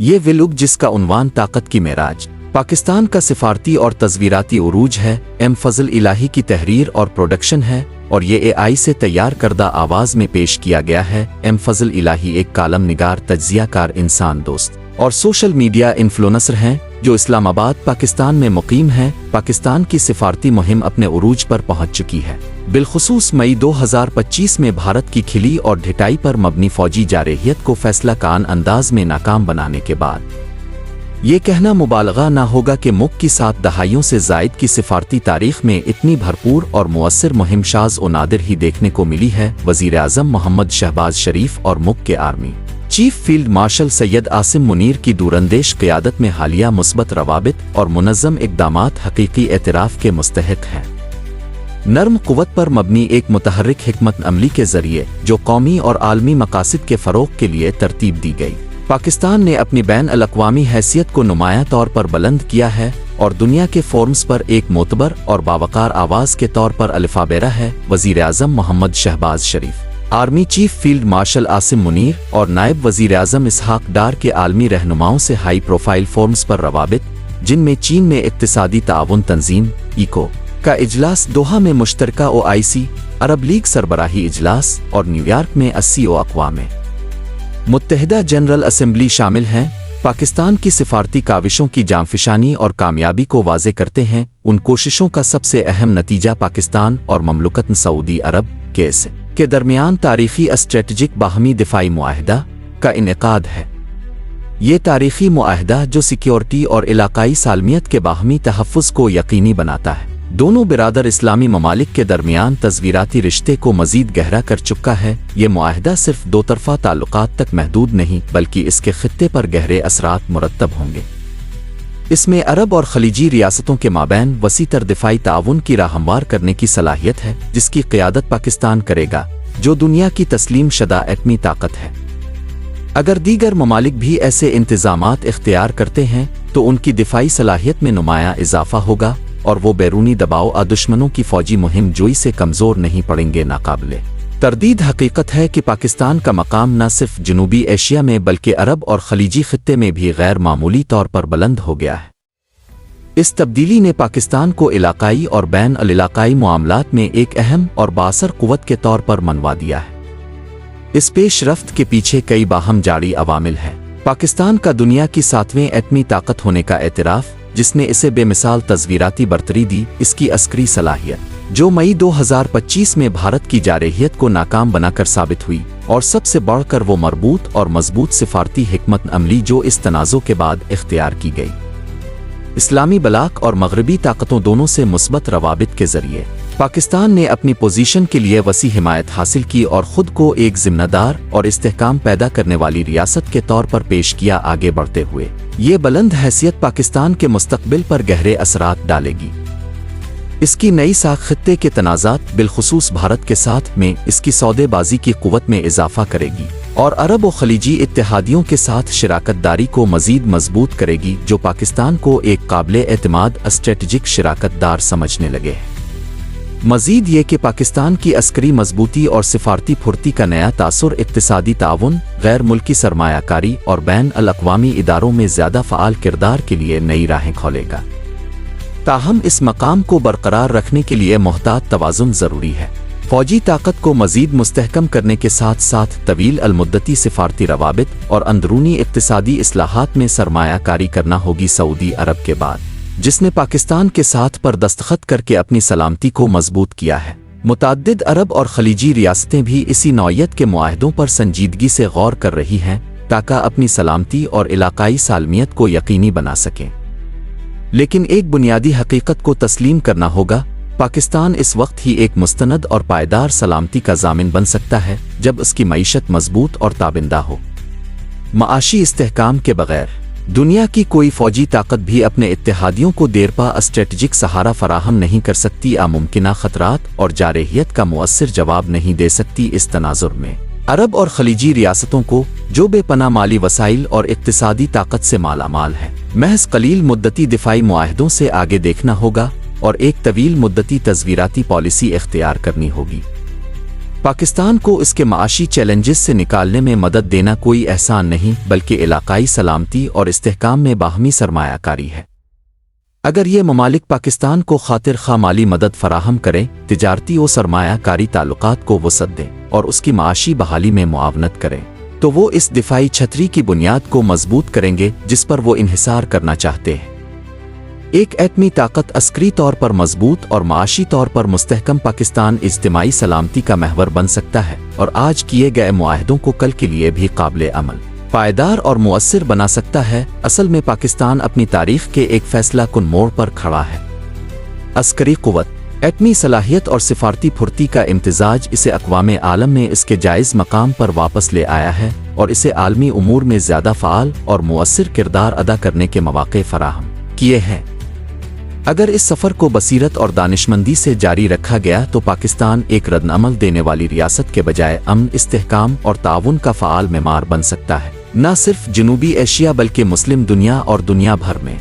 ये विलुग जिसका उन्वान ताकत की मेराज पाकिस्तान का सिफारती और तस्वीराती उरूज है, एम फजल इलाही की तहरीर और प्रोडक्शन है और ये एआई से तैयार करदा आवाज़ में पेश किया गया है। एम फजल इलाही एक कालम निगार, तज्जियाकार, इंसान दोस्त और सोशल मीडिया इन्फ्लुएंसर हैं जो इस्लामाबाद पाकिस्तान में मुकीम हैं। पाकिस्तान की सिफारती मुहिम अपने उरूज पर पहुंच चुकी है। बिलखुसूस मई 2025 में भारत की खिली और ढिटाई पर मबनी फौजी जारहियत को फैसला कान अंदाज में नाकाम बनाने के बाद ये कहना मुबालगा ना होगा कि मुल्क की 7 दहाइयों से जायद की सिफारती तारीख में इतनी भरपूर और मुअस्सिर मुहिम शाज़ और नादिर ही देखने को मिली है। वज़ीर आज़म मोहम्मद शहबाज शरीफ और मुल्क के army chief field martial Syed Asim Munir की दूरंदेश क़यादत में हालिया मुस्बत रवाबित और मुनज़्ज़म इक़दामात हकीकी एतराफ़ के मुस्तहिक़ हैं। नर्म क़ुव्वत पर मबनी एक मुतहर्रिक हिकमत अमली के ज़रिए जो कौमी और आलमी मकासिद के फ़रोग़ के लिए तरतीब दी गई, पाकिस्तान ने अपनी बैन अल-अक़वामी हैसियत को नुमायां तौर पर बुलंद किया है और दुनिया के फोरम्स पर एक मोतबर और बावकार आवाज़ के तौर पर अलिफ़ाबेरा है। वज़ीर आज़म Mohammad Shahbaz Sharif, army chief field marshal Asim Munir और नायब वज़ीर आज़म इसहाक डार के आलमी रहनुमाओं से हाई प्रोफाइल फोरम्स पर रवाबित, जिनमें चीन में इक़्तिसादी ताउन तंजीम इको का इजलास, दोहा में मुश्तरका OIC अरब लीग सरबराही इजलास और न्यूयॉर्क में 80 अक़वाम मुत्तहिदा जनरल असेंबली शामिल हैं। पाकिस्तान की सिफारती काविशों की जांफिशानी और कामयाबी को वाज़े करते हैं उन कोशिशों का सबसे अहम नतीजा पाकिस्तान और ममलकत सऊदी अरब के दरमियान तारीखी स्ट्रेटजिक बाहमी दिफाई मुआहदा का इनेकाद है। ये तारीखी मुआहदा जो सिक्योरिटी और इलाकाई सालमियत के बाहमी तहफ़्फ़ुज़ को यकीनी बनाता है, दोनों बिरादर इस्लामी ममालिक के दरमियान तस्वीराती रिश्ते को मज़ीद गहरा कर चुका है। ये मुआहदा सिर्फ दो तरफ़ा ताल्लुक़ात तक महदूद नहीं बल्कि इसके ख़ित्ते पर गहरे असरात मुरत्तब होंगे। इसमें अरब और खलीजी रियासतों के माबैन वसीतर दिफाई ताउन की राह हमवार करने की सलाहियत है, जिसकी क़यादत पाकिस्तान करेगा, जो दुनिया की तस्लीम शदा एटमी ताकत है। अगर दीगर ममालिक भी ऐसे इंतज़ामात इख्तियार करते हैं तो उनकी दिफाई सलाहियत में नुमायां इजाफ़ा होगा और वो बैरूनी दबाव और दुश्मनों की फौजी मुहिम जोई से कमज़ोर नहीं पड़ेंगे। नाकाबिले तरदीद हकीकत है कि पाकिस्तान का मकाम न सिर्फ जनूबी एशिया में बल्कि अरब और खलीजी खित्ते में भी गैर मामूली तौर पर बुलंद हो गया है। इस तब्दीली ने पाकिस्तान को इलाकाई और बैन अल इलाकाई मामलात में एक अहम और बासर क़ुव्वत के तौर पर मनवा दिया है। इस पेश रफ्त के पीछे कई बाहम जारी अवामिल हैं। पाकिस्तान का दुनिया की 7वीं एटमी ताकत होने का एतराफ़, जिसने इसे बेमिसाल तस्वीराती बरतरी दी, इसकी अस्करी सलाहियत जो मई 2025 में भारत की जारहियत को नाकाम बनाकर साबित हुई, और सबसे बढ़कर वो मरबूत और मजबूत सिफारती हिकमत अमली जो इस तनाज़ो के बाद इख्तियार की गई। इस्लामी बलाक और मगरबी ताकतों दोनों से मुस्बत रवाबित के ज़रिए पाकिस्तान ने अपनी पोजीशन के लिए वसी हिमायत हासिल की और ख़ुद को एक ज़िम्मेदार और इस्तेहकाम पैदा करने वाली रियासत के तौर पर पेश किया। आगे बढ़ते हुए ये बुलंद हैसियत पाकिस्तान के मुस्तक़बिल पर गहरे असरात डालेगी। इसकी नई साख खित्ते के तनाज़ात बिलखुसूस भारत के साथ में इसकी सौदेबाजी की क़ुव्वत में इजाफ़ा करेगी और अरब और खलीजी इत्तेहादियों के साथ शराकतदारी को मज़ीद मजबूत करेगी, जो पाकिस्तान को एक काबिले एतमाद स्ट्रेटजिक शराकतदार समझने लगे हैं। मज़ीद ये कि पाकिस्तान की अस्करी मजबूती और सिफारती फुर्ती का नया तासुर इक़्तिसादी ताउन, गैर मुल्की सरमायाकारी और बैन अल-अक़वामी इदारों में ज़्यादा फ़आल किरदार के लिए नई राहें खोलेगा। ताहम इस मकाम को बरकरार रखने के लिए मोहतात तवाज़ुन ज़रूरी है। फ़ौजी ताकत को मज़ीद मुस्तहकम करने के साथ साथ तवील अलमुद्दती सिफारती रवाबित और अंदरूनी इक़्तिसादी इस्लाहात में सरमायाकारी करना होगी। सऊदी अरब के बाद, जिसने पाकिस्तान के साथ पर दस्तखत करके अपनी सलामती को मजबूत किया है, मुतअद्दिद अरब और खलीजी रियासतें भी इसी नौइयत के मुआहदों पर संजीदगी से गौर कर रही हैं ताकि अपनी सलामती और इलाकाई सालमियत को यकीनी बना सकें। लेकिन एक बुनियादी हकीकत को तस्लीम करना होगा, पाकिस्तान इस वक्त ही एक मुस्तनद और पायदार सलामती का ज़ामिन बन सकता है जब उसकी मईशत मजबूत और ताबिंदा हो। माशी इस्तेहकाम के बगैर दुनिया की कोई फौजी ताकत भी अपने इत्तेहादियों को देरपा स्ट्रेटजिक सहारा फराहम नहीं कर सकती, मुमकिना खतरात और जारहियत का मुअस्सिर जवाब नहीं दे सकती। इस तनाजुर में अरब और खलीजी रियासतों को, जो बेपना माली वसाइल और इक्तिसादी ताकत से मालामाल है, महज कलील मुद्दती दिफाई मुआहदों से आगे देखना होगा और एक तवील मुद्दती तस्वीराती पॉलिसी इख्तियार करनी होगी। پاکستان کو اس کے معاشی چیلنجز سے نکالنے میں مدد دینا کوئی احسان نہیں بلکہ علاقائی سلامتی اور استحکام میں باہمی سرمایہ کاری ہے۔ اگر یہ ممالک پاکستان کو خاطر خواہ مالی مدد فراہم کریں، تجارتی و سرمایہ کاری تعلقات کو وسعت دیں اور اس کی معاشی بحالی میں معاونت کریں، تو وہ اس دفاعی چھتری کی بنیاد کو مضبوط کریں گے جس پر وہ انحصار کرنا چاہتے ہیں۔ ایک ایٹمی طاقت عسکری طور پر مضبوط اور معاشی طور پر مستحکم پاکستان اجتماعی سلامتی کا محور بن سکتا ہے اور آج کیے گئے معاہدوں کو کل کے لیے بھی قابل عمل، پائیدار اور مؤثر بنا سکتا ہے۔ اصل میں پاکستان اپنی تاریخ کے ایک فیصلہ کن موڑ پر کھڑا ہے۔ عسکری قوت، ایٹمی صلاحیت اور سفارتی پھرتی کا امتزاج اسے اقوام عالم میں اس کے جائز مقام پر واپس لے آیا ہے اور اسے عالمی امور میں زیادہ فعال اور مؤثر کردار ادا کرنے کے مواقع فراہم کیے ہیں۔ اگر اس سفر کو بصیرت اور دانشمندی سے جاری رکھا گیا تو پاکستان ایک ردعمل دینے والی ریاست کے بجائے امن، استحکام اور تعاون کا فعال معمار بن سکتا ہے، نہ صرف جنوبی ایشیا بلکہ مسلم دنیا اور دنیا بھر میں۔